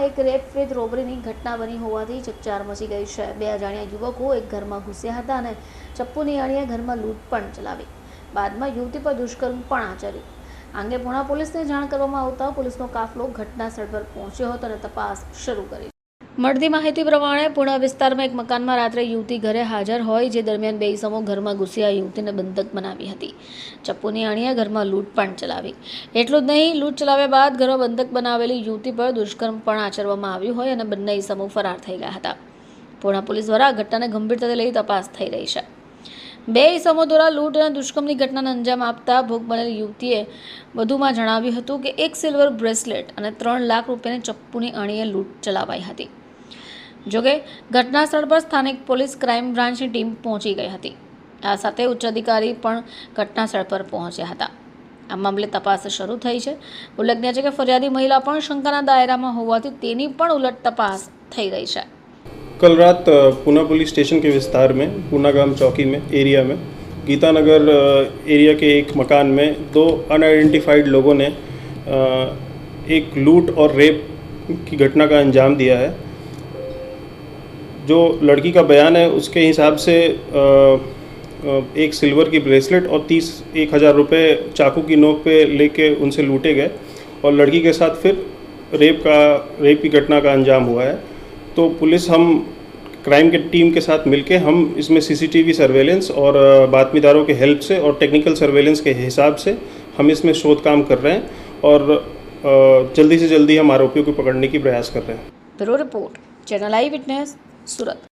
એક rape with રોબરીની ઘટના બની હોવાથી ચકચાર મચી ગઈ છે। બે અજાણ્યા યુવકો એક ઘરમાં ઘૂસ્યા હતા અને ચપ્પુની અણીએ ઘરમાં લૂંટ પણ ચલાવી। બાદમાં યુવતી પર દુષ્કર્મ પણ આચર્યું। આ અંગે પુણા પોલીસને જાણ કરવામાં આવતા પોલીસનો કાફલો ઘટનાસ્થળ પર પહોંચ્યો હતો અને તપાસ શરૂ કરી। મળતી માહિતી પ્રમાણે પુણા વિસ્તારમાં એક મકાનમાં રાત્રે યુવતી ઘરે હાજર હોય જે દરમિયાન બે ઇસમો ઘરમાં ઘૂસ્યા યુવતીને બંધક બનાવી હતી। ચપ્પુની અણીએ ઘરમાં લૂંટ પણ ચલાવી। એટલું જ નહીં, લૂંટ ચલાવ્યા બાદ ઘરમાં બંધક બનાવેલી યુવતી પર દુષ્કર્મ પણ આચરવામાં આવ્યું હોય અને બંને ઇસમો ફરાર થઈ ગયા હતા। પુણા પોલીસ દ્વારા આ ઘટનાને ગંભીરતાથી લઈ તપાસ થઈ રહી છે। બે ઇસમો દ્વારા લૂંટ અને દુષ્કર્મની ઘટનાને અંજામ આપતા ભોગ બનેલી યુવતીએ વધુમાં જણાવ્યું હતું કે એક સિલ્વર બ્રેસલેટ અને 3 લાખ રૂપિયાની ચપ્પુની અણીએ લૂંટ ચલાવાઈ હતી। જોકે ઘટનાસ્થળ પર સ્થાનિક પોલીસ ક્રાઇમ બ્રાન્ચની ટીમ પહોંચી ગઈ હતી। આ સાથે ઉચ્ચ અધિકારી પણ ઘટનાસ્થળ પર પહોંચ્યા હતા। આ મામલે તપાસ શરૂ થઈ છે। ઉલ્લેખનીય છે કે ફરિયાદી મહિલા પણ શંકાના દાયરામાં હોવાથી તેની પણ ઉલટ તપાસ થઈ રહી છે। कल रात पूना पुलिस स्टेशन के विस्तार में पूना गांव चौकी में एरिया में गीतानगर एरिया के एक मकान में 2 अनआइडेंटिफाइड लोगों ने एक लूट और रेप की घटना का अंजाम दिया है। जो लड़की का बयान है उसके हिसाब से एक सिल्वर की ब्रेसलेट और 31,000 रुपये चाकू की नोक पे लेके उनसे लूटे गए और लड़की के साथ फिर रेप की घटना का अंजाम हुआ है। तो पुलिस हम क्राइम के टीम के साथ मिलके हम इसमें सीसीटीवी सर्वेलेंस और बातमीदारों के हेल्प से और टेक्निकल सर्वेलेंस के हिसाब से हम इसमें शोध काम कर रहे हैं और जल्दी से जल्दी हम आरोपियों को पकड़ने की प्रयास कर रहे हैं। ब्यूरो रिपोर्ट, चैनल आई विटनेस, सूरत।